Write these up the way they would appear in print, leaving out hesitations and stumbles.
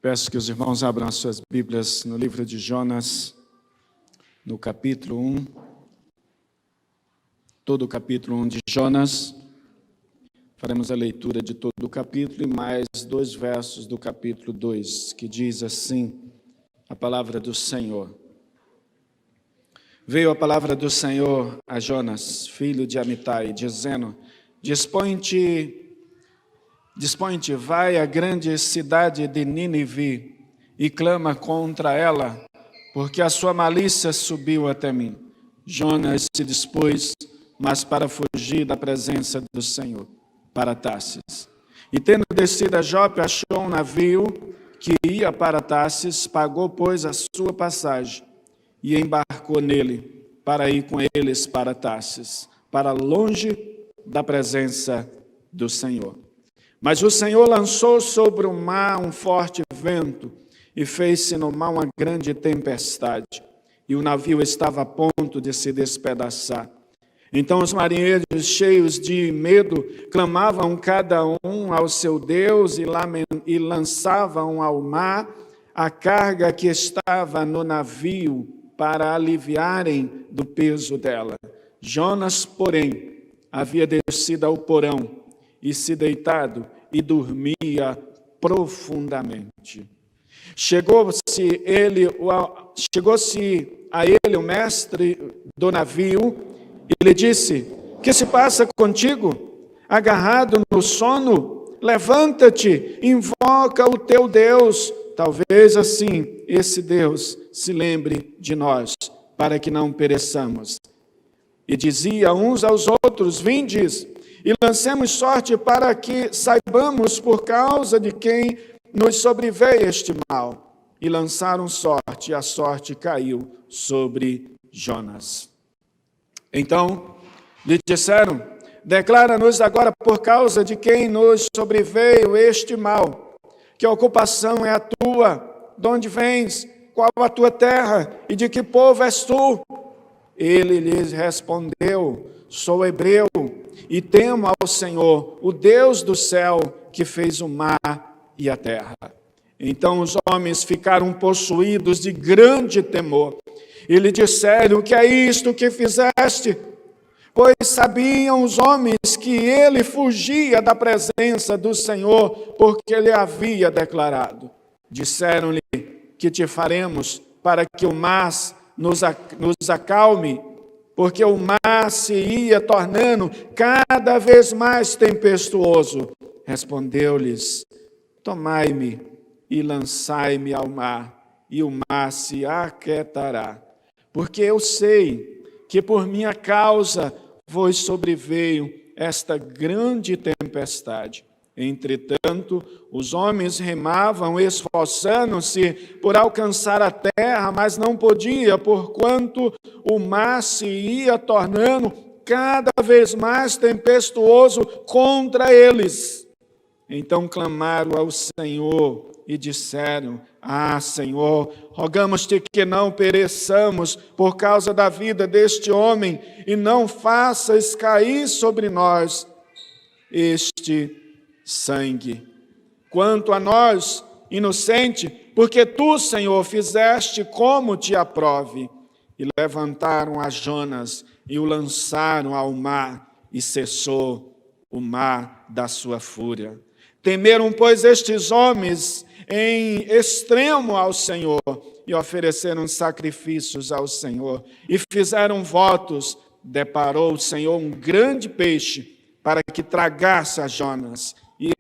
Peço que os irmãos abram as suas Bíblias no livro de Jonas, no capítulo 1. Todo o capítulo 1 de Jonas. Faremos a leitura de todo o capítulo e mais 2 versos do capítulo 2, que diz assim, a palavra do Senhor. Veio a palavra do Senhor a Jonas, filho de Amitai, dizendo, Dispõe-te, vai à grande cidade de Nínive e clama contra ela, porque a sua malícia subiu até mim. Jonas se dispôs, mas para fugir da presença do Senhor, para Tarsis. E tendo descido a Jope, achou um navio que ia para Tarsis, pagou, pois, a sua passagem e embarcou nele para ir com eles para Tarsis, para longe da presença do Senhor. Mas o Senhor lançou sobre o mar um forte vento e fez-se no mar uma grande tempestade, e o navio estava a ponto de se despedaçar. Então os marinheiros, cheios de medo, clamavam cada um ao seu Deus e lançavam ao mar a carga que estava no navio para aliviarem do peso dela. Jonas, porém, havia descido ao porão e se deitado e dormia profundamente. Chegou-se a ele o mestre do navio e lhe disse, que se passa contigo? Agarrado no sono? Levanta-te, invoca o teu Deus. Talvez assim esse Deus se lembre de nós, para que não pereçamos. E dizia uns aos outros, vindes, e lancemos sorte para que saibamos por causa de quem nos sobreveio este mal. E lançaram sorte, e a sorte caiu sobre Jonas. Então lhe disseram, declara-nos agora por causa de quem nos sobreveio este mal. Que ocupação é a tua? De onde vens? Qual a tua terra? E de que povo és tu? Ele lhes respondeu, sou hebreu e temo ao Senhor, o Deus do céu, que fez o mar e a terra. Então os homens ficaram possuídos de grande temor e lhe disseram, o que é isto que fizeste? Pois sabiam os homens que ele fugia da presença do Senhor, porque ele havia declarado. Disseram-lhe, que te faremos para que o mar nos acalme, porque o mar se ia tornando cada vez mais tempestuoso. Respondeu-lhes, tomai-me e lançai-me ao mar, e o mar se aquietará. Porque eu sei que por minha causa vos sobreveio esta grande tempestade. Entretanto, os homens remavam, esforçando-se por alcançar a terra, mas não podia, porquanto o mar se ia tornando cada vez mais tempestuoso contra eles. Então clamaram ao Senhor e disseram, Senhor, rogamos-te que não pereçamos por causa da vida deste homem e não faças cair sobre nós este sangue. Quanto a nós, inocente, porque tu, Senhor, fizeste como te aprove. E levantaram a Jonas e o lançaram ao mar e cessou o mar da sua fúria. Temeram, pois, estes homens em extremo ao Senhor e ofereceram sacrifícios ao Senhor e fizeram votos. Deparou o Senhor um grande peixe para que tragasse a Jonas. E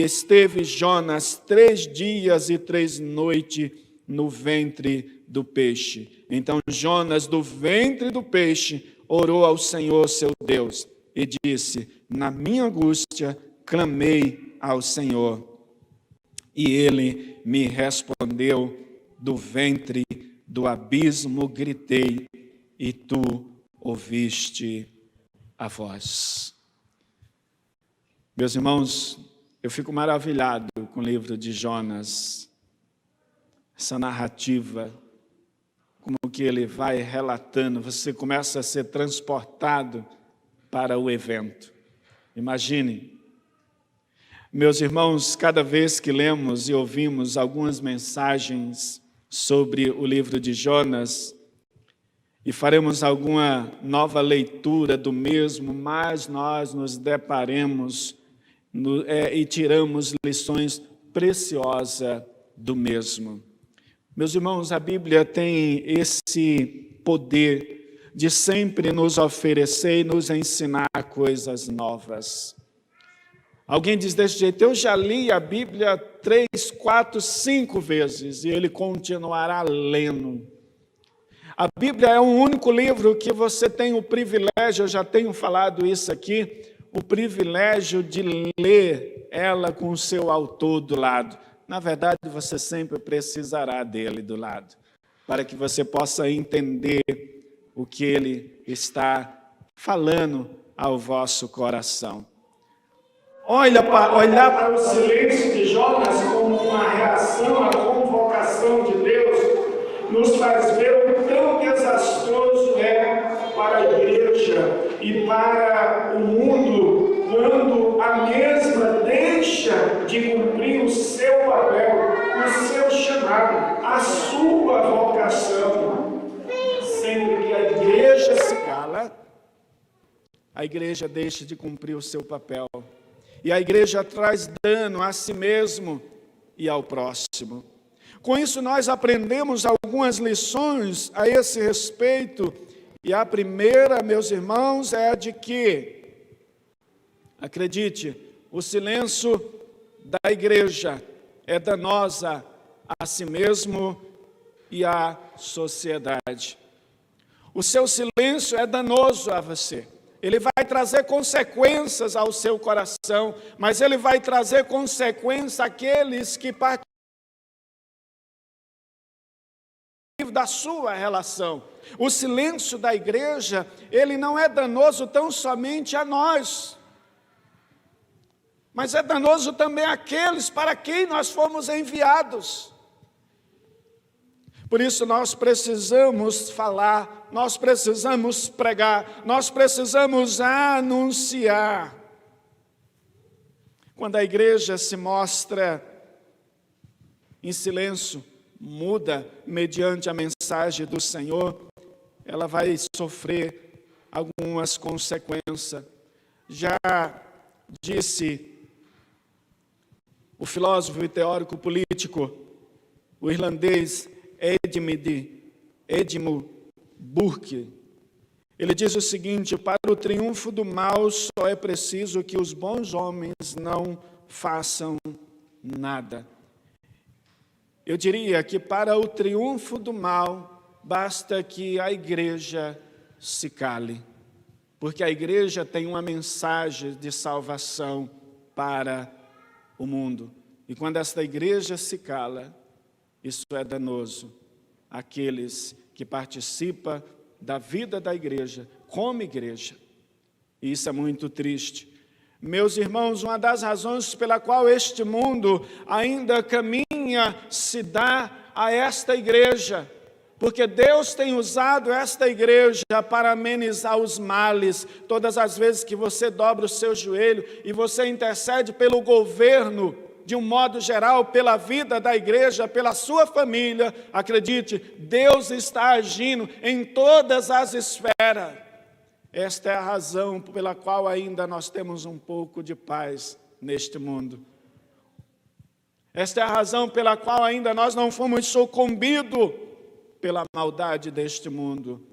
esteve Jonas 3 dias e 3 noites no ventre do peixe. Então Jonas, do ventre do peixe, orou ao Senhor seu Deus e disse, na minha angústia clamei ao Senhor. E ele me respondeu, do ventre do abismo gritei, e tu ouviste a voz. Meus irmãos, eu fico maravilhado com o livro de Jonas, essa narrativa, como que ele vai relatando, você começa a ser transportado para o evento. Imagine, Meus irmãos, cada vez que lemos e ouvimos algumas mensagens sobre o livro de Jonas e faremos alguma nova leitura do mesmo, mas nós nos deparemos e tiramos lições preciosas do mesmo. Meus irmãos, a Bíblia tem esse poder de sempre nos oferecer e nos ensinar coisas novas. Alguém diz desse jeito: eu já li a Bíblia 3, 4, 5 vezes e ele continuará lendo. A Bíblia é o único livro que você tem o privilégio, eu já tenho falado isso aqui, o privilégio de ler ela com o seu autor do lado. Na verdade, você sempre precisará dele do lado, para que você possa entender o que ele está falando ao vosso coração. Olhar para o silêncio de Jonas como uma reação à convocação de Deus nos faz ver o quão desastroso é para a igreja e para o mundo quando a mesma deixa de cumprir o seu papel, o seu chamado, a sua vocação. Sempre que a igreja se cala, a igreja deixa de cumprir o seu papel. E a igreja traz dano a si mesmo e ao próximo. Com isso, nós aprendemos algumas lições a esse respeito. E a primeira, meus irmãos, é a de que, acredite, o silêncio da igreja é danosa a si mesmo e à sociedade. O seu silêncio é danoso a você. Ele vai trazer consequências ao seu coração, mas ele vai trazer consequências àqueles que participam da sua relação. O silêncio da igreja, ele não é danoso tão somente a nós, mas é danoso também àqueles para quem nós fomos enviados. Por isso nós precisamos falar, nós precisamos pregar, nós precisamos anunciar. Quando a igreja se mostra em silêncio, muda mediante a mensagem do Senhor, ela vai sofrer algumas consequências. Já disse o filósofo e teórico político, o irlandês Edmund Burke, ele diz o seguinte: para o triunfo do mal só é preciso que os bons homens não façam nada. Eu diria que para o triunfo do mal basta que a igreja se cale, porque a igreja tem uma mensagem de salvação para o mundo. E quando esta igreja se cala, isso é danoso àqueles que participam da vida da igreja, como igreja. E isso é muito triste. Meus irmãos, uma das razões pela qual este mundo ainda caminha se dá a esta igreja, porque Deus tem usado esta igreja para amenizar os males. Todas as vezes que você dobra o seu joelho e você intercede pelo governo, de um modo geral, pela vida da igreja, pela sua família, acredite, Deus está agindo em todas as esferas. Esta é a razão pela qual ainda nós temos um pouco de paz neste mundo. Esta é a razão pela qual ainda nós não fomos sucumbidos pela maldade deste mundo,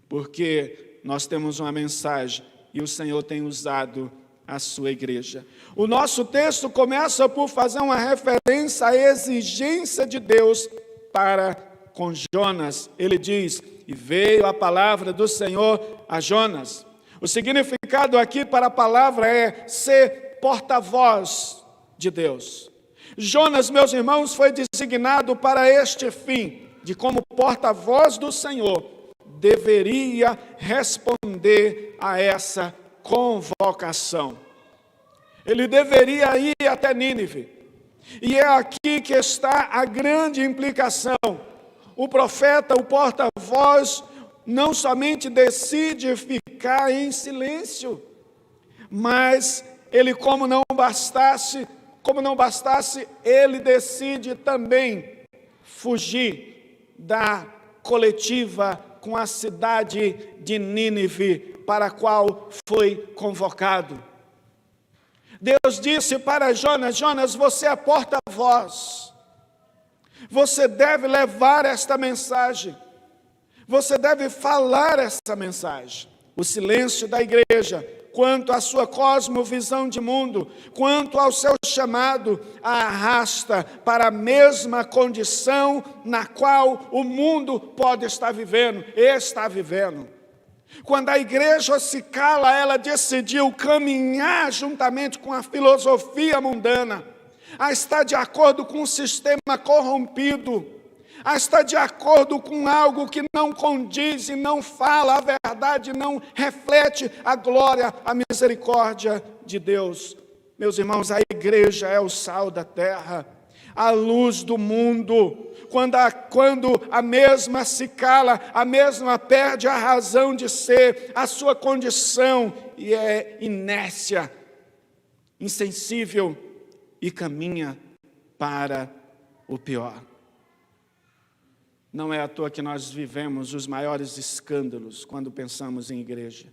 porque nós temos uma mensagem e o Senhor tem usado a sua igreja. O nosso texto começa por fazer uma referência à exigência de Deus para com Jonas. Ele diz: e veio a palavra do Senhor a Jonas. O significado aqui para a palavra é ser porta-voz de Deus. Jonas, meus irmãos, foi designado para este fim, de como porta-voz do Senhor, deveria responder a essa convocação. Ele deveria ir até Nínive. E é aqui que está a grande implicação. O profeta, o porta-voz, não somente decide ficar em silêncio, mas ele, como não bastasse, Como não bastasse, ele decide também fugir da coletiva com a cidade de Nínive, para a qual foi convocado. Deus disse para Jonas: Jonas, você é porta-voz. Você deve levar esta mensagem. Você deve falar essa mensagem. O silêncio da igreja, quanto à sua cosmovisão de mundo, quanto ao seu chamado, a arrasta para a mesma condição na qual o mundo pode estar vivendo, está vivendo. Quando a igreja se cala, ela decidiu caminhar juntamente com a filosofia mundana, a estar de acordo com um sistema corrompido, a estar de acordo com algo que não condiz e não fala a verdade, não reflete a glória, a misericórdia de Deus. Meus irmãos, a igreja é o sal da terra, a luz do mundo. Quando a mesma se cala, a mesma perde a razão de ser, a sua condição, e é inércia, insensível e caminha para o pior. Não é à toa que nós vivemos os maiores escândalos quando pensamos em igreja.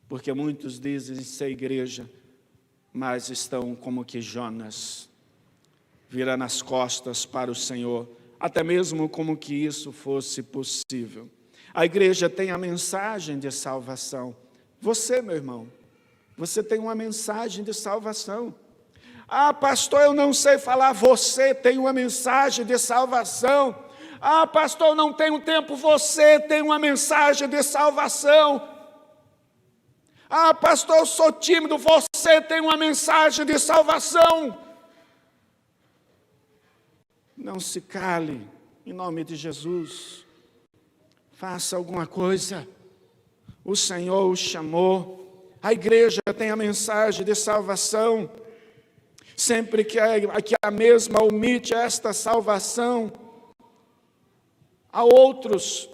Porque muitos dizem ser igreja, mas estão como que Jonas, virando as costas para o Senhor, até mesmo como que isso fosse possível. A igreja tem a mensagem de salvação. Você, meu irmão, você tem uma mensagem de salvação. Ah, pastor, eu não sei falar. Você tem uma mensagem de salvação. Ah, pastor, eu não tenho tempo. Você tem uma mensagem de salvação. Ah, pastor, eu sou tímido. Você tem uma mensagem de salvação. Não se cale, em nome de Jesus. Faça alguma coisa. O Senhor o chamou. A igreja tem a mensagem de salvação. Sempre que a mesma omite esta salvação a outros,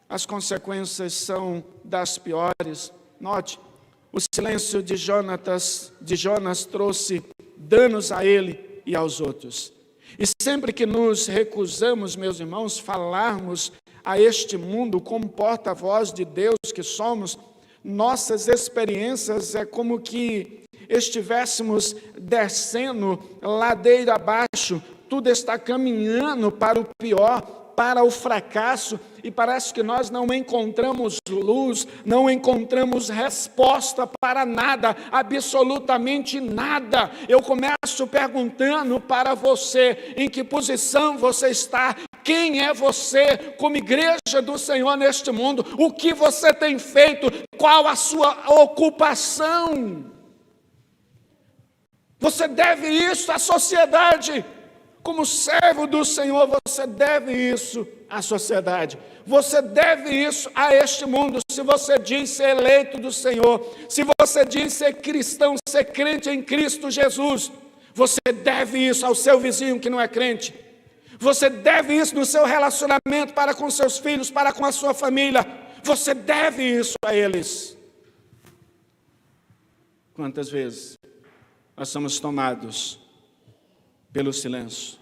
as consequências são das piores. Note, o silêncio de Jonas trouxe danos a ele e aos outros. E sempre que nos recusamos, meus irmãos, falarmos a este mundo como porta-voz de Deus que somos, nossas experiências é como que estivéssemos descendo ladeira abaixo, tudo está caminhando para o pior, para o fracasso, e parece que nós não encontramos luz, não encontramos resposta para nada, absolutamente nada. Eu começo perguntando para você, em que posição você está? Quem é você como igreja do Senhor neste mundo? O que você tem feito? Qual a sua ocupação? Você deve isso à sociedade. Como servo do Senhor, você deve isso à sociedade. Você deve isso a este mundo. Se você diz ser eleito do Senhor, se você diz ser cristão, ser crente em Cristo Jesus, você deve isso ao seu vizinho que não é crente. Você deve isso no seu relacionamento para com seus filhos, para com a sua família. Você deve isso a eles. Quantas vezes nós somos tomados pelo silêncio,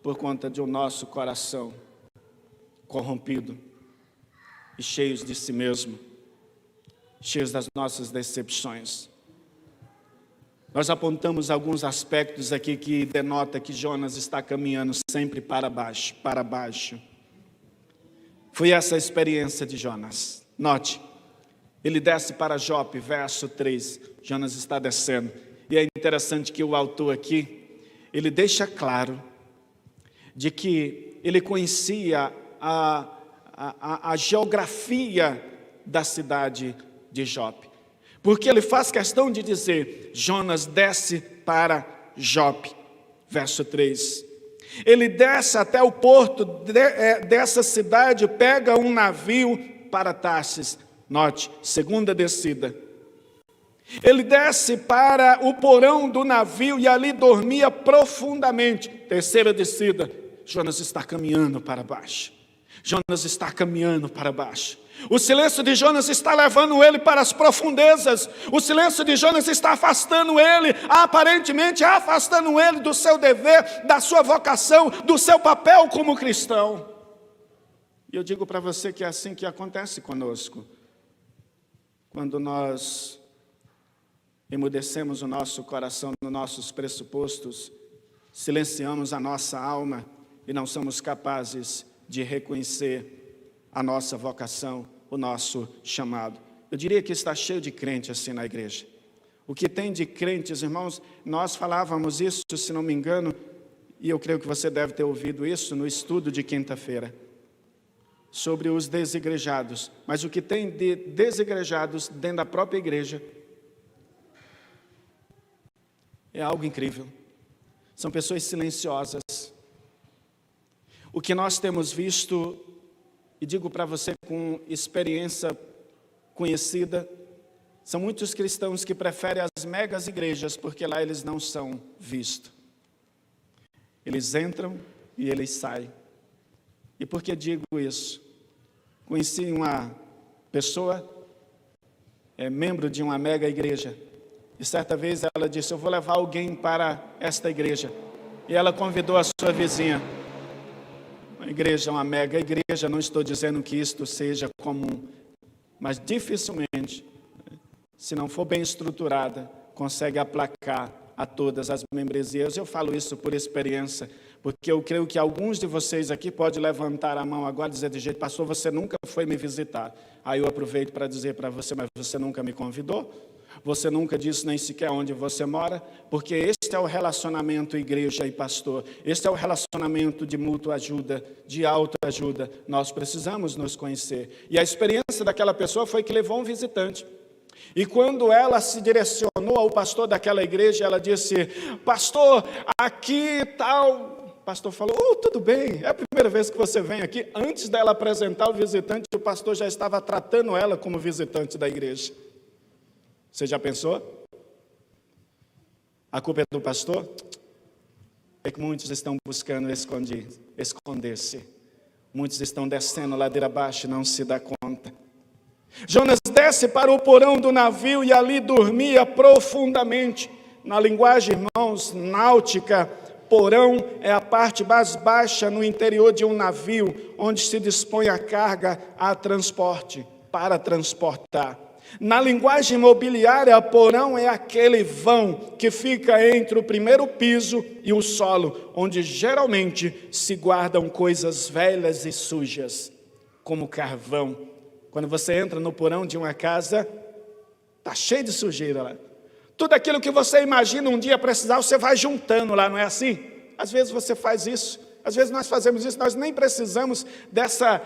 por conta de o nosso coração corrompido e cheios de si mesmo, cheios das nossas decepções. Nós apontamos alguns aspectos aqui que denota que Jonas está caminhando sempre para baixo, para baixo. Foi essa a experiência de Jonas. Note, ele desce para Jope, verso 3, Jonas está descendo. E é interessante que o autor aqui, ele deixa claro de que ele conhecia a geografia da cidade de Jope. Porque ele faz questão de dizer, Jonas desce para Jope, verso 3. Ele desce até o porto dessa cidade, pega um navio para Tarsis. Note, segunda descida. Ele desce para o porão do navio e ali dormia profundamente. Terceira descida, Jonas está caminhando para baixo. Jonas está caminhando para baixo. O silêncio de Jonas está levando ele para as profundezas. O silêncio de Jonas está afastando ele, aparentemente afastando ele do seu dever, da sua vocação, do seu papel como cristão. E eu digo para você que é assim que acontece conosco. Quando nós emudecemos o nosso coração nos nossos pressupostos, silenciamos a nossa alma e não somos capazes de reconhecer a nossa vocação, o nosso chamado. Eu diria que está cheio de crente assim na igreja. O que tem de crentes, irmãos, nós falávamos isso, se não me engano, e eu creio que você deve ter ouvido isso no estudo de quinta-feira, sobre os desigrejados. Mas o que tem de desigrejados dentro da própria igreja é algo incrível. São pessoas silenciosas. O que nós temos visto, e digo para você com experiência conhecida, são muitos cristãos que preferem as megas igrejas, porque lá eles não são vistos. Eles entram e eles saem. E por que digo isso? Conheci uma pessoa, membro de uma mega igreja, e certa vez ela disse: eu vou levar alguém para esta igreja. E ela convidou a sua vizinha. Uma igreja, uma mega igreja, não estou dizendo que isto seja comum, mas dificilmente, se não for bem estruturada, consegue aplacar a todas as membresias. Eu falo isso por experiência, porque eu creio que alguns de vocês aqui podem levantar a mão agora e dizer de jeito: pastor, você nunca foi me visitar. Aí eu aproveito para dizer para você: mas você nunca me convidou? Você nunca disse nem sequer onde você mora? Porque este é o relacionamento igreja e pastor. Este é o relacionamento de mútua ajuda, de autoajuda. Nós precisamos nos conhecer. E a experiência daquela pessoa foi que levou um visitante. E quando ela se direcionou ao pastor daquela igreja, ela disse: pastor, aqui tal. O pastor falou: tudo bem, é a primeira vez que você vem aqui. Antes dela apresentar o visitante, o pastor já estava tratando ela como visitante da igreja. Você já pensou? A culpa é do pastor? É que muitos estão buscando esconder-se. Muitos estão descendo ladeira abaixo e não se dá conta. Jonas desce para o porão do navio e ali dormia profundamente. Na linguagem, irmãos, náutica, porão é a parte mais baixa no interior de um navio, onde se dispõe a carga a transporte, para transportar. Na linguagem imobiliária, porão é aquele vão que fica entre o primeiro piso e o solo, onde geralmente se guardam coisas velhas e sujas, como carvão. Quando você entra no porão de uma casa, está cheio de sujeira lá. Tudo aquilo que você imagina um dia precisar, você vai juntando lá, não é assim? Às vezes você faz isso, às vezes nós fazemos isso, nós nem precisamos dessa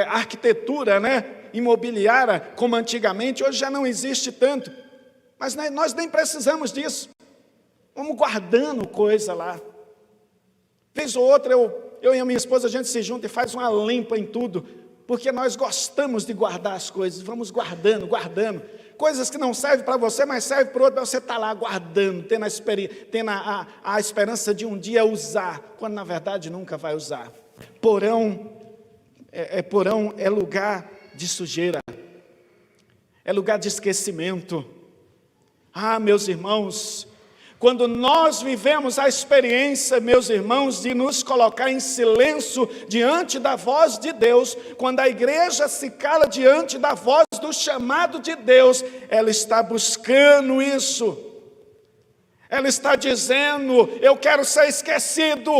arquitetura, né? Imobiliária, como antigamente, hoje já não existe tanto, mas nós nem precisamos disso. Vamos guardando coisa lá. Vez ou outra, eu e a minha esposa, a gente se junta e faz uma limpa em tudo, porque nós gostamos de guardar as coisas. Vamos guardando, coisas que não servem para você, mas servem para o outro. Você está lá guardando, tendo a esperança de um dia usar, quando na verdade nunca vai usar. Porão é lugar de sujeira, é lugar de esquecimento. Meus irmãos, quando nós vivemos a experiência, meus irmãos, de nos colocar em silêncio diante da voz de Deus, quando a igreja se cala diante da voz do chamado de Deus, ela está buscando isso, ela está dizendo: eu quero ser esquecido,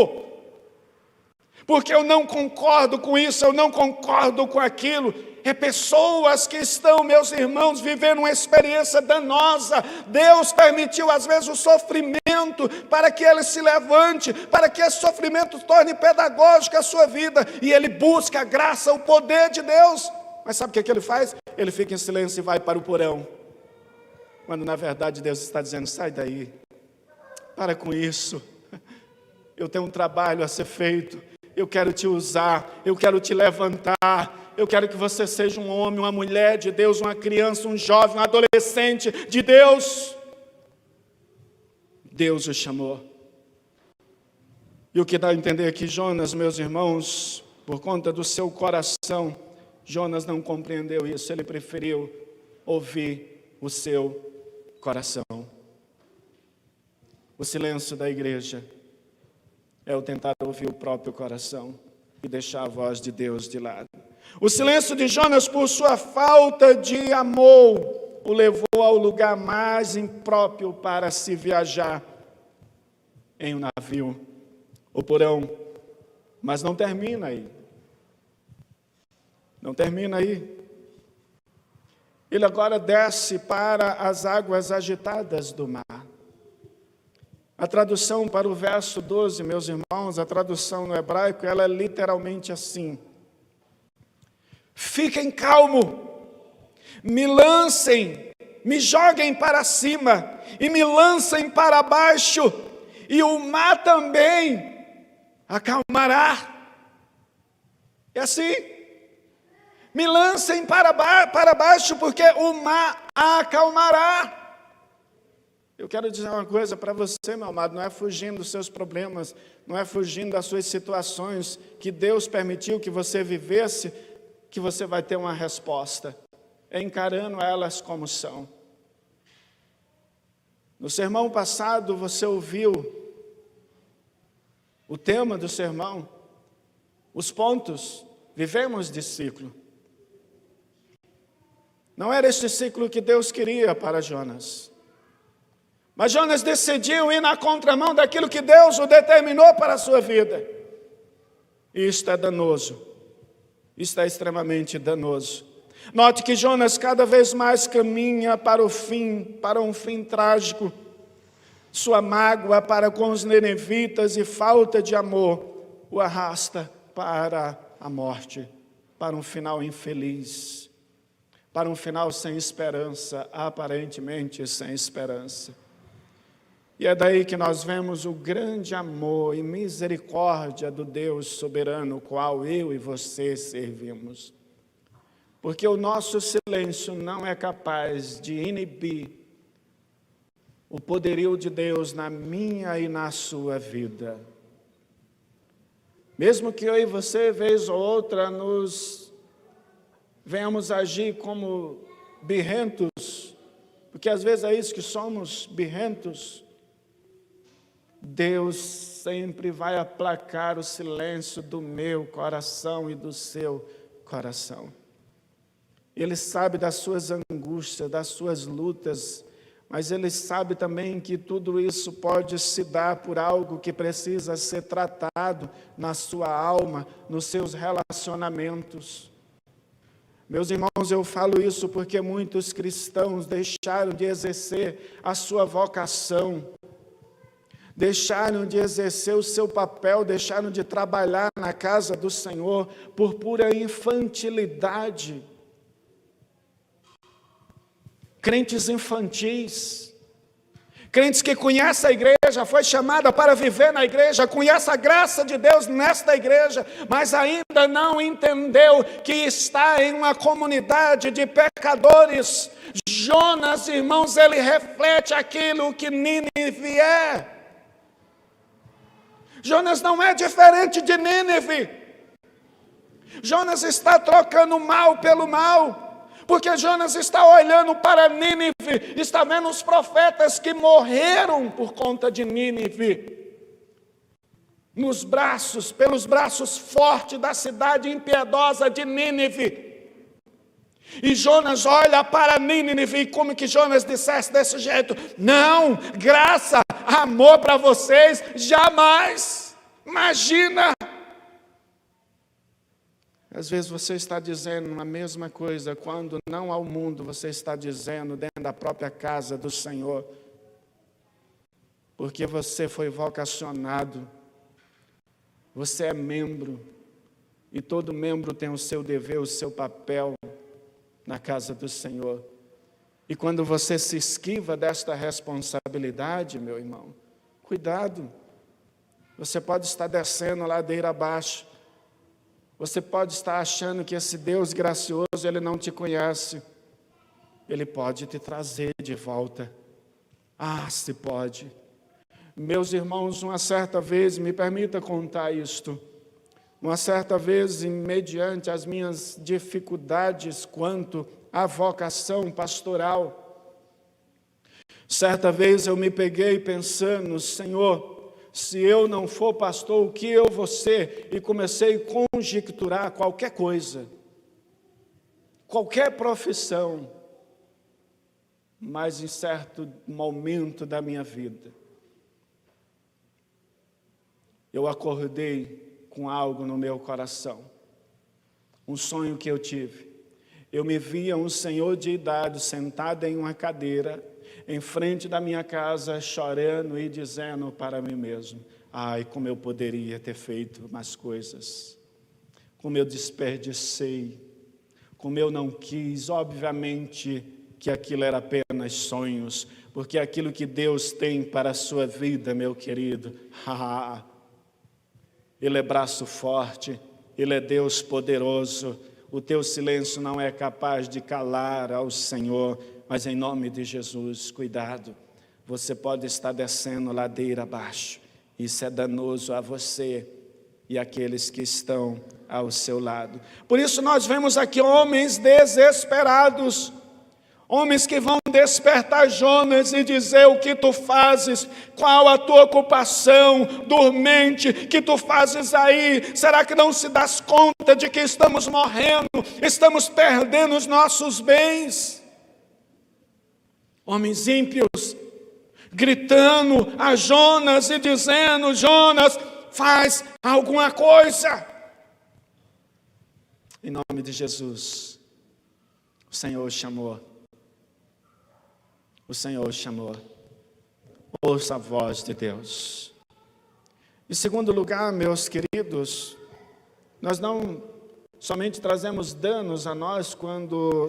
porque eu não concordo com isso, eu não concordo com aquilo. É pessoas que estão, meus irmãos, vivendo uma experiência danosa. Deus permitiu às vezes o sofrimento para que ele se levante, para que esse sofrimento torne pedagógico a sua vida, e ele busca a graça, o poder de Deus. Mas sabe o que ele faz? Ele fica em silêncio e vai para o porão, quando na verdade Deus está dizendo: sai daí, para com isso, eu tenho um trabalho a ser feito, eu quero te usar, eu quero te levantar, eu quero que você seja um homem, uma mulher de Deus, uma criança, um jovem, um adolescente de Deus. Deus o chamou. E o que dá a entender aqui, Jonas, meus irmãos, Por conta do seu coração, Jonas não compreendeu isso, ele preferiu ouvir o seu coração. O silêncio da igreja é o tentar ouvir o próprio coração e deixar a voz de Deus de lado. O silêncio de Jonas, por sua falta de amor, o levou ao lugar mais impróprio para se viajar, em um navio, o porão. Mas não termina aí. Não termina aí. Ele agora desce para as águas agitadas do mar. A tradução para o verso 12, meus irmãos, a tradução no hebraico, ela é literalmente assim: fiquem calmos, me lancem, me joguem para cima e me lancem para baixo, e o mar também acalmará. É assim: me lancem para baixo, porque o mar acalmará. Eu quero dizer uma coisa para você, meu amado, não é fugindo dos seus problemas, não é fugindo das suas situações que Deus permitiu que você vivesse, que você vai ter uma resposta. É encarando elas como são. No sermão passado, você ouviu o tema do sermão, os pontos, vivemos de ciclo. Não era este ciclo que Deus queria para Jonas. Mas Jonas decidiu ir na contramão daquilo que Deus o determinou para a sua vida. E isto é danoso. Isto é extremamente danoso. Note que Jonas cada vez mais caminha para o fim, para um fim trágico. Sua mágoa para com os ninivitas e falta de amor o arrasta para a morte, para um final infeliz, para um final sem esperança, aparentemente sem esperança. E é daí que nós vemos o grande amor e misericórdia do Deus soberano, qual eu e você servimos. Porque o nosso silêncio não é capaz de inibir o poderio de Deus na minha e na sua vida. Mesmo que eu e você, vez ou outra, venhamos agir como birrentos, porque às vezes é isso que somos, birrentos, Deus sempre vai aplacar o silêncio do meu coração e do seu coração. Ele sabe das suas angústias, das suas lutas, mas Ele sabe também que tudo isso pode se dar por algo que precisa ser tratado na sua alma, nos seus relacionamentos. Meus irmãos, eu falo isso porque muitos cristãos deixaram de exercer a sua vocação, deixaram de exercer o seu papel, deixaram de trabalhar na casa do Senhor por pura infantilidade. Crentes infantis, crentes que conhecem a igreja, foi chamada para viver na igreja, conhece a graça de Deus nesta igreja, mas ainda não entendeu que está em uma comunidade de pecadores. Jonas, irmãos, ele reflete aquilo que Nínive é. Jonas não é diferente de Nínive. Jonas está trocando o mal pelo mal, porque Jonas está olhando para Nínive, está vendo os profetas que morreram por conta de Nínive, pelos braços fortes da cidade impiedosa de Nínive. E Jonas olha para Nínive, e como que Jonas dissesse desse jeito: não, graça, amor para vocês, jamais. Imagina. Às vezes você está dizendo a mesma coisa, quando não ao mundo, você está dizendo dentro da própria casa do Senhor. Porque você foi vocacionado, você é membro, e todo membro tem o seu dever, o seu papel na casa do Senhor. E quando você se esquiva desta responsabilidade, meu irmão, cuidado. Você pode estar descendo ladeira abaixo. Você pode estar achando que esse Deus gracioso, Ele não te conhece. Ele pode te trazer de volta. Ah, se pode. Meus irmãos, uma certa vez, me permita contar isto. Uma certa vez, mediante as minhas dificuldades quanto à vocação pastoral, certa vez eu me peguei pensando, Senhor, se eu não for pastor, o que eu vou ser? E comecei a conjecturar qualquer coisa, qualquer profissão, mas em certo momento da minha vida, eu acordei com algo no meu coração, um sonho que eu tive. Eu me via um senhor de idade sentado em uma cadeira, em frente da minha casa, chorando e dizendo para mim mesmo, ai, como eu poderia ter feito mais coisas, como eu desperdicei, como eu não quis. Obviamente que aquilo era apenas sonhos, porque aquilo que Deus tem para a sua vida, meu querido, Ele é braço forte, Ele é Deus poderoso. O teu silêncio não é capaz de calar ao Senhor, mas em nome de Jesus, cuidado. Você pode estar descendo ladeira abaixo. Isso é danoso a você e àqueles que estão ao seu lado. Por isso nós vemos aqui homens desesperados, homens que vão despertar Jonas e dizer o que tu fazes, qual a tua ocupação dormente, que tu fazes aí? Será que não se das conta de que estamos morrendo, estamos perdendo os nossos bens? Homens ímpios, gritando a Jonas e dizendo, Jonas, faz alguma coisa. Em nome de Jesus, o Senhor chamou. O Senhor chamou. Ouça a voz de Deus. Em segundo lugar, meus queridos, nós não somente trazemos danos a nós quando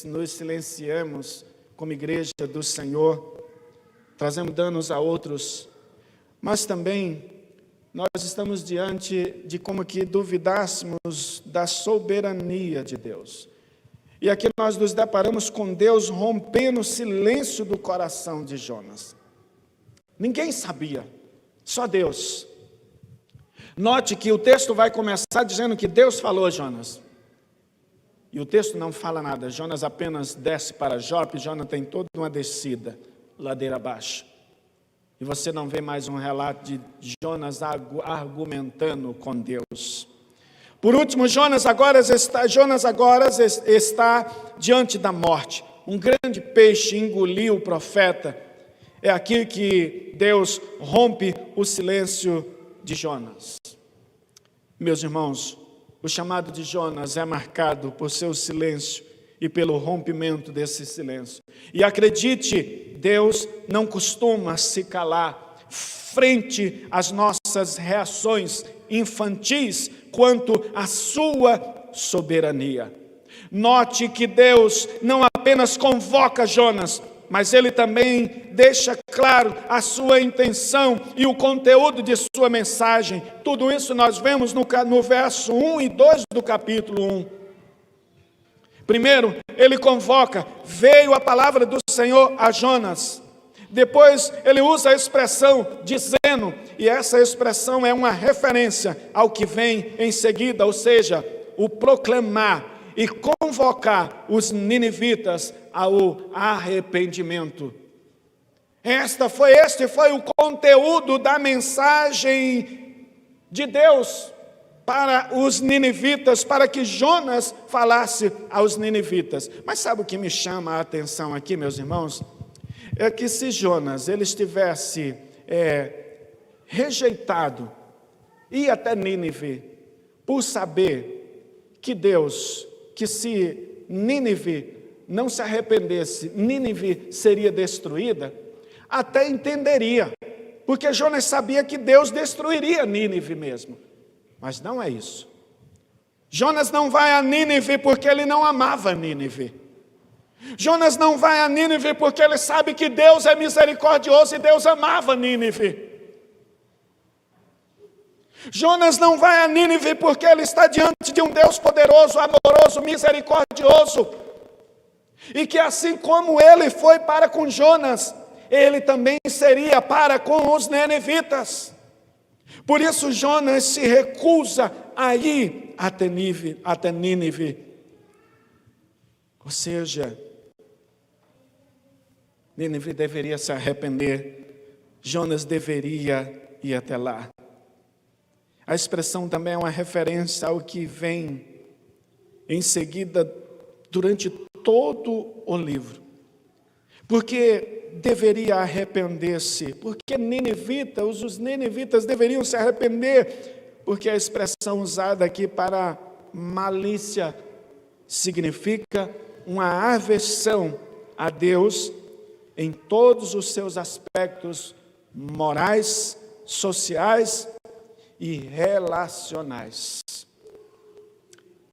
nos silenciamos como igreja do Senhor, trazemos danos a outros, mas também nós estamos diante de como que duvidássemos da soberania de Deus. E aqui nós nos deparamos com Deus rompendo o silêncio do coração de Jonas. Ninguém sabia, só Deus. Note que o texto vai começar dizendo que Deus falou a Jonas. E o texto não fala nada, Jonas apenas desce para Jope, Jonas tem toda uma descida, ladeira abaixo. E você não vê mais um relato de Jonas argumentando com Deus. Por último, Jonas agora está diante da morte. Um grande peixe engoliu o profeta. É aqui que Deus rompe o silêncio de Jonas. Meus irmãos, o chamado de Jonas é marcado por seu silêncio e pelo rompimento desse silêncio. E acredite, Deus não costuma se calar frente às nossas reações infantis quanto à sua soberania. Note que Deus não apenas convoca Jonas, mas Ele também deixa claro a sua intenção e o conteúdo de sua mensagem. Tudo isso nós vemos no verso 1 e 2 do capítulo 1. Primeiro, Ele convoca, veio a palavra do Senhor a Jonas. Depois ele usa a expressão dizendo, e essa expressão é uma referência ao que vem em seguida, ou seja, o proclamar e convocar os ninivitas ao arrependimento. Este foi o conteúdo da mensagem de Deus para os ninivitas, para que Jonas falasse aos ninivitas. Mas sabe o que me chama a atenção aqui, meus irmãos? É que se Jonas ele estivesse rejeitado, ir até Nínive, por saber que Deus, que se Nínive não se arrependesse, Nínive seria destruída, até entenderia, porque Jonas sabia que Deus destruiria Nínive mesmo, mas não é isso. Jonas não vai a Nínive porque ele não amava Nínive. Jonas não vai a Nínive porque ele sabe que Deus é misericordioso e Deus amava Nínive. Jonas não vai a Nínive porque ele está diante de um Deus poderoso, amoroso, misericordioso. E que assim como ele foi para com Jonas, ele também seria para com os ninivitas. Por isso Jonas se recusa a ir até Nínive. Ou seja, Nínive deveria se arrepender, Jonas deveria ir até lá. A expressão também é uma referência ao que vem em seguida durante todo o livro. Porque deveria arrepender-se, porque os ninivitas deveriam se arrepender, porque a expressão usada aqui para malícia significa uma aversão a Deus em todos os seus aspectos morais, sociais e relacionais.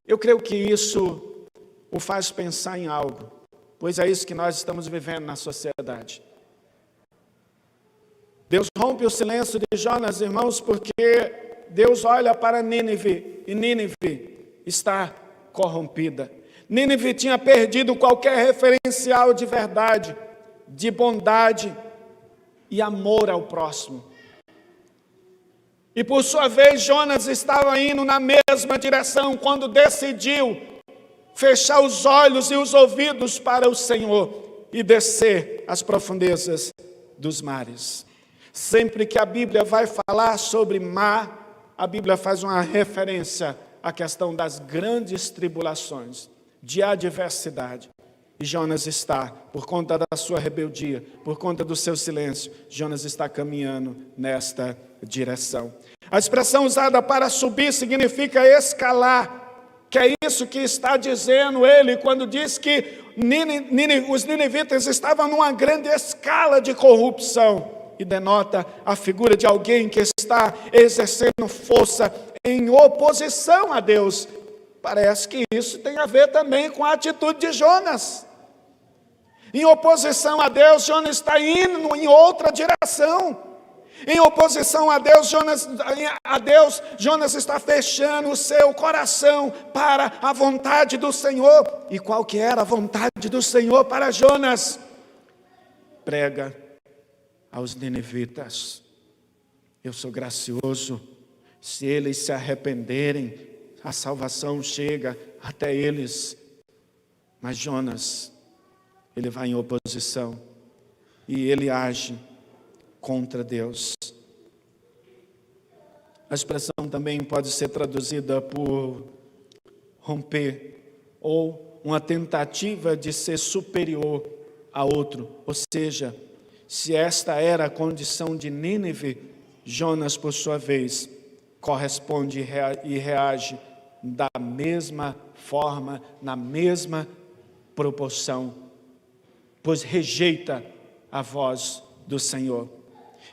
Eu creio que isso o faz pensar em algo, pois é isso que nós estamos vivendo na sociedade. Deus rompe o silêncio de Jonas, irmãos, porque Deus olha para Nínive e Nínive está corrompida. Nínive tinha perdido qualquer referencial de verdade, de bondade e amor ao próximo. E por sua vez, Jonas estava indo na mesma direção quando decidiu fechar os olhos e os ouvidos para o Senhor e descer às profundezas dos mares. Sempre que a Bíblia vai falar sobre mar, a Bíblia faz uma referência à questão das grandes tribulações, de adversidade. E Jonas está, por conta da sua rebeldia, por conta do seu silêncio, Jonas está caminhando nesta direção. A expressão usada para subir significa escalar, que é isso que está dizendo ele quando diz que os ninivitas estavam numa grande escala de corrupção, e denota a figura de alguém que está exercendo força em oposição a Deus. Parece que isso tem a ver também com a atitude de Jonas. Em oposição a Deus, Jonas está indo em outra direção. Em oposição a Deus, Jonas está fechando o seu coração para a vontade do Senhor. E qual que era a vontade do Senhor para Jonas? Prega aos ninivitas: eu sou gracioso, se eles se arrependerem, a salvação chega até eles. Mas Jonas, ele vai em oposição e ele age contra Deus. A expressão também pode ser traduzida por romper ou uma tentativa de ser superior a outro. Ou seja, se esta era a condição de Nínive, Jonas, por sua vez, corresponde e reage da mesma forma, na mesma proporção, pois rejeita a voz do Senhor,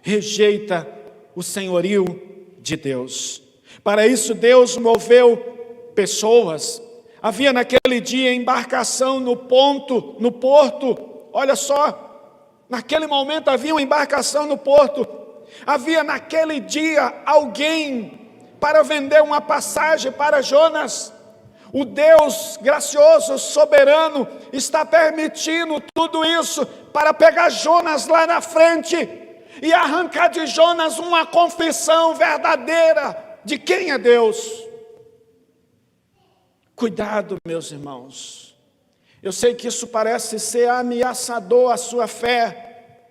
rejeita o senhorio de Deus. Para isso Deus moveu pessoas. Havia naquele dia embarcação no porto, olha só, naquele momento havia uma embarcação no porto. Havia naquele dia alguém para vender uma passagem para Jonas. O Deus gracioso, soberano, está permitindo tudo isso para pegar Jonas lá na frente e arrancar de Jonas uma confissão verdadeira de quem é Deus. Cuidado, meus irmãos. Eu sei que isso parece ser ameaçador à sua fé,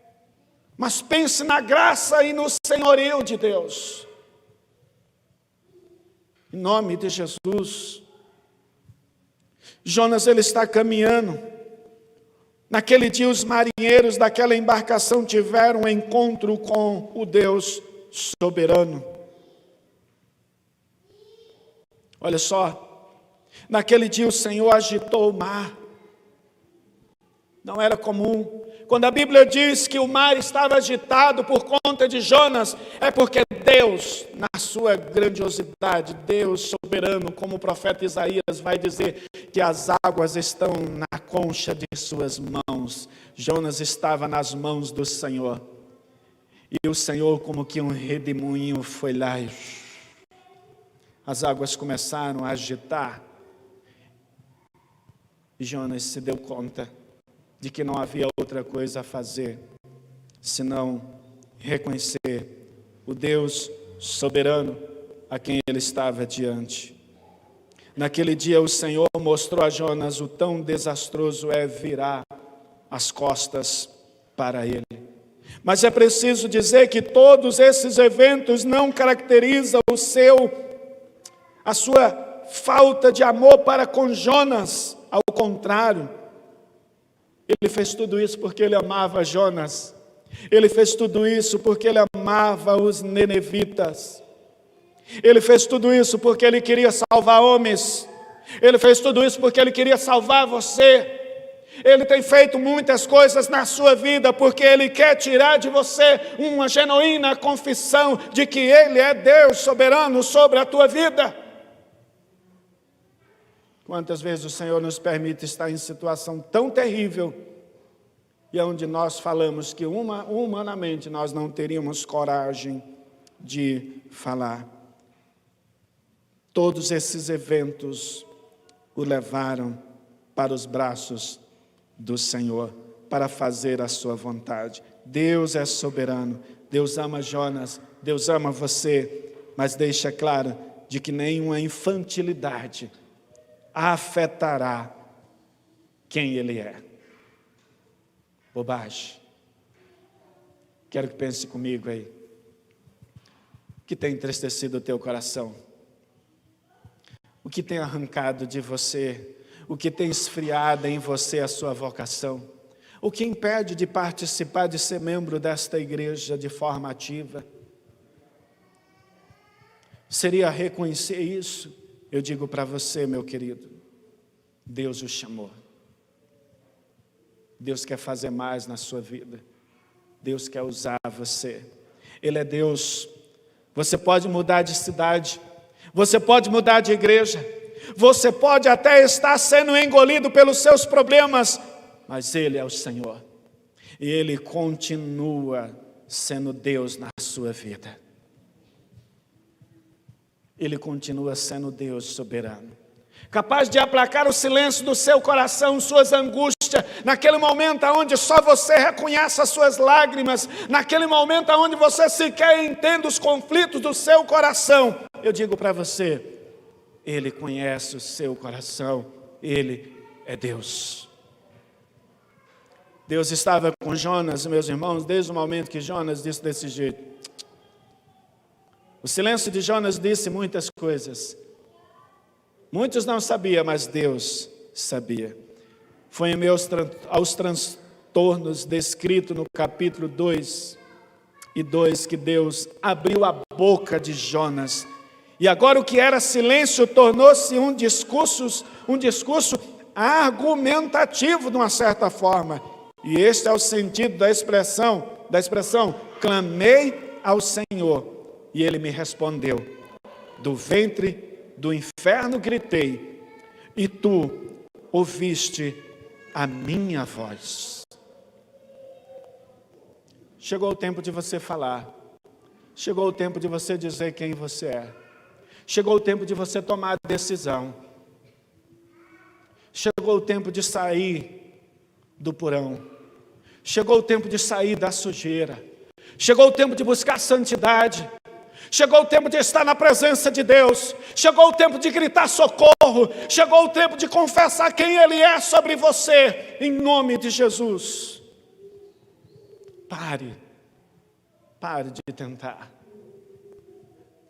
mas pense na graça e no senhorio de Deus. Em nome de Jesus. Jonas, ele está caminhando. Naquele dia os marinheiros daquela embarcação tiveram um encontro com o Deus soberano. Olha só, naquele dia o Senhor agitou o mar. Não era comum. Quando a Bíblia diz que o mar estava agitado por conta de Jonas, é porque Deus, na sua grandiosidade, Deus soberano, como o profeta Isaías vai dizer, que as águas estão na concha de suas mãos. Jonas estava nas mãos do Senhor. E o Senhor, como que um redemoinho, foi lá e as águas começaram a agitar. E Jonas se deu conta de que não havia outra coisa a fazer, senão reconhecer o Deus soberano a quem ele estava diante. Naquele dia o Senhor mostrou a Jonas o tão desastroso é virar as costas para ele. Mas é preciso dizer que todos esses eventos não caracterizam a sua falta de amor para com Jonas. Ao contrário, ele fez tudo isso porque ele amava Jonas. Ele fez tudo isso porque ele amava os ninivitas. Ele fez tudo isso porque ele queria salvar homens. Ele fez tudo isso porque ele queria salvar você. Ele tem feito muitas coisas na sua vida porque ele quer tirar de você uma genuína confissão de que ele é Deus soberano sobre a tua vida. Quantas vezes o Senhor nos permite estar em situação tão terrível e onde nós falamos que humanamente nós não teríamos coragem de falar. Todos esses eventos o levaram para os braços do Senhor, para fazer a sua vontade. Deus é soberano, Deus ama Jonas, Deus ama você, mas deixa claro de que nenhuma infantilidade afetará quem ele é. Bobagem. Quero que pense comigo aí. O que tem entristecido o teu coração? O que tem arrancado de você? O que tem esfriado em você a sua vocação? O que impede de participar, de ser membro desta igreja de forma ativa? Seria reconhecer isso? Eu digo para você, meu querido, Deus o chamou. Deus quer fazer mais na sua vida. Deus quer usar você. Ele é Deus. Você pode mudar de cidade. Você pode mudar de igreja. Você pode até estar sendo engolido pelos seus problemas, mas Ele é o Senhor. E Ele continua sendo Deus na sua vida. Ele continua sendo Deus soberano. Capaz de aplacar o silêncio do seu coração, suas angústias, naquele momento onde só você reconhece as suas lágrimas, naquele momento onde você sequer entende os conflitos do seu coração. Eu digo para você, Ele conhece o seu coração, Ele é Deus. Deus estava com Jonas, meus irmãos, desde o momento que Jonas disse desse jeito. O silêncio de Jonas disse muitas coisas. Muitos não sabiam, mas Deus sabia. Foi em meio aos transtornos descritos no capítulo 2 que Deus abriu a boca de Jonas. E agora o que era silêncio tornou-se um discurso argumentativo de uma certa forma. E este é o sentido da expressão, clamei ao Senhor e Ele me respondeu. Do ventre do inferno gritei e tu ouviste a minha voz. Chegou o tempo de você falar. Chegou o tempo de você dizer quem você é. Chegou o tempo de você tomar a decisão. Chegou o tempo de sair do porão. Chegou o tempo de sair da sujeira. Chegou o tempo de buscar santidade. Chegou o tempo de estar na presença de Deus. Chegou o tempo de gritar socorro. Chegou o tempo de confessar quem Ele é sobre você, em nome de Jesus. Pare de tentar.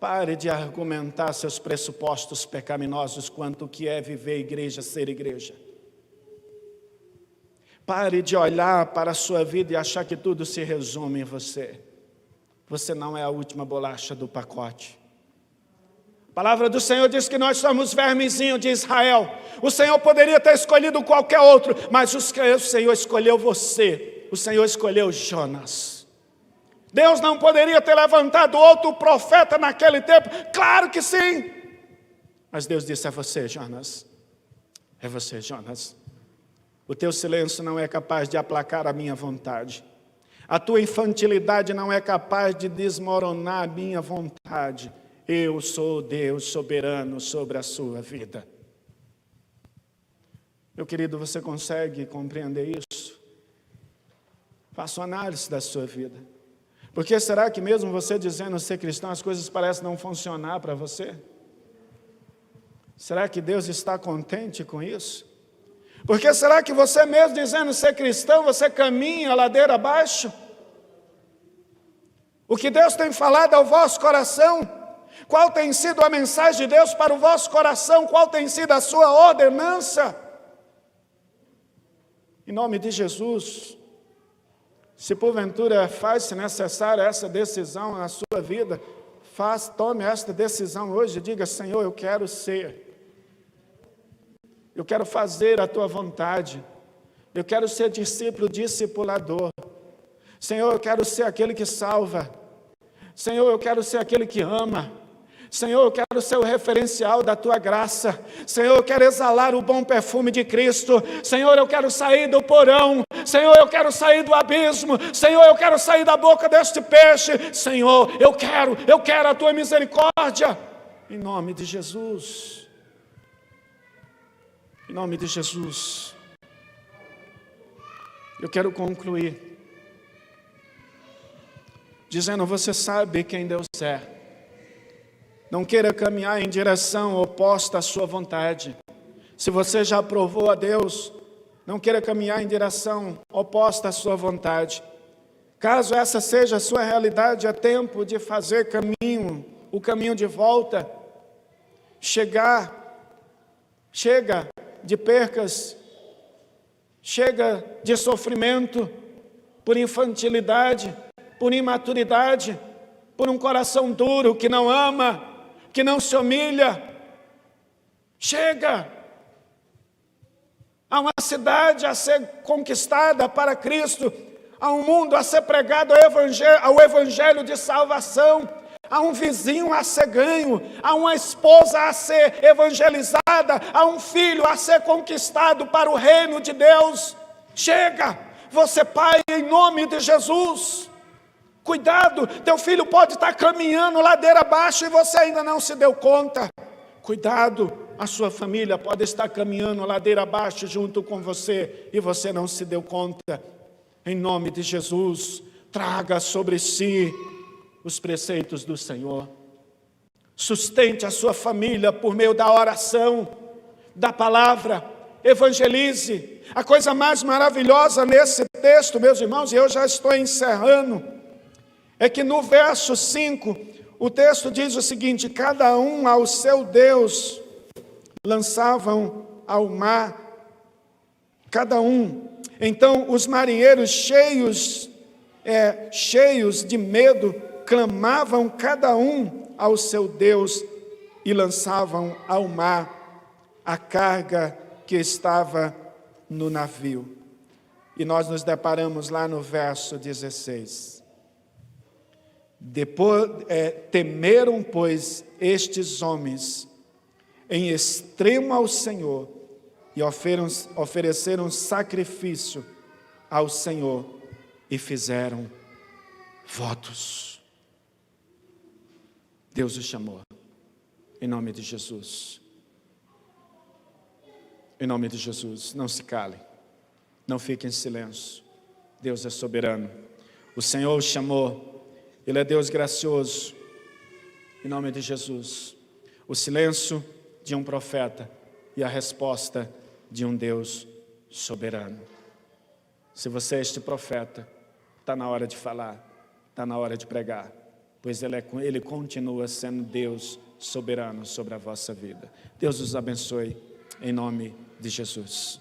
Pare de argumentar seus pressupostos pecaminosos quanto o que é viver igreja, ser igreja. Pare de olhar para a sua vida e achar que tudo se resume em você. Você não é a última bolacha do pacote. A palavra do Senhor diz que nós somos vermezinho de Israel. O Senhor poderia ter escolhido qualquer outro, mas o Senhor escolheu você. O Senhor escolheu Jonas. Deus não poderia ter levantado outro profeta naquele tempo? Claro que sim. Mas Deus disse, é você, Jonas. É você, Jonas. O teu silêncio não é capaz de aplacar a minha vontade. A tua infantilidade não é capaz de desmoronar a minha vontade. Eu sou Deus soberano sobre a sua vida. Meu querido, você consegue compreender isso? Faça uma análise da sua vida. Porque será que mesmo você dizendo ser cristão, as coisas parecem não funcionar para você? Será que Deus está contente com isso? Porque será que você mesmo dizendo ser cristão, você caminha a ladeira abaixo? O que Deus tem falado ao vosso coração? Qual tem sido a mensagem de Deus para o vosso coração? Qual tem sido a sua ordenança? Em nome de Jesus, se porventura faz-se necessária essa decisão na sua vida, tome esta decisão hoje e diga: Senhor, eu quero fazer a tua vontade, eu quero ser discípulo discipulador. Senhor, eu quero ser aquele que salva. Senhor, eu quero ser aquele que ama. Senhor, eu quero ser o referencial da tua graça. Senhor, eu quero exalar o bom perfume de Cristo. Senhor, eu quero sair do porão. Senhor, eu quero sair do abismo. Senhor, eu quero sair da boca deste peixe. Senhor, eu quero a tua misericórdia. Em nome de Jesus. Em nome de Jesus. Eu quero concluir dizendo: você sabe quem Deus é. Não queira caminhar em direção oposta à sua vontade. Se você já aprovou a Deus, não queira caminhar em direção oposta à sua vontade. Caso essa seja a sua realidade, é tempo de fazer o caminho de volta. Chega de percas, chega de sofrimento por infantilidade, por imaturidade, por um coração duro que não ama, que não se humilha. Chega! Há uma cidade a ser conquistada para Cristo, há um mundo a ser pregado ao evangelho de salvação, há um vizinho a ser ganho, há uma esposa a ser evangelizada, há um filho a ser conquistado para o reino de Deus. Chega! Você, pai, em nome de Jesus, cuidado, teu filho pode estar caminhando ladeira abaixo e você ainda não se deu conta. Cuidado, a sua família pode estar caminhando ladeira abaixo junto com você e você não se deu conta. Em nome de Jesus, traga sobre si os preceitos do Senhor. Sustente a sua família por meio da oração, da palavra. Evangelize. A coisa mais maravilhosa nesse texto, meus irmãos, e eu já estou encerrando, é que no verso 5, o texto diz o seguinte: cada um ao seu Deus lançavam ao mar, cada um. Então os marinheiros cheios de medo, clamavam cada um ao seu Deus e lançavam ao mar a carga que estava no navio. E nós nos deparamos lá no verso 16. Temeram, pois, estes homens em extremo ao Senhor e ofereceram sacrifício ao Senhor e fizeram votos. Deus os chamou, em nome de Jesus. Em nome de Jesus, não se calem, não fiquem em silêncio. Deus é soberano. O Senhor os chamou. Ele é Deus gracioso, em nome de Jesus. O silêncio de um profeta e a resposta de um Deus soberano. Se você é este profeta, está na hora de falar, está na hora de pregar, pois Ele continua sendo Deus soberano sobre a vossa vida. Deus os abençoe, em nome de Jesus.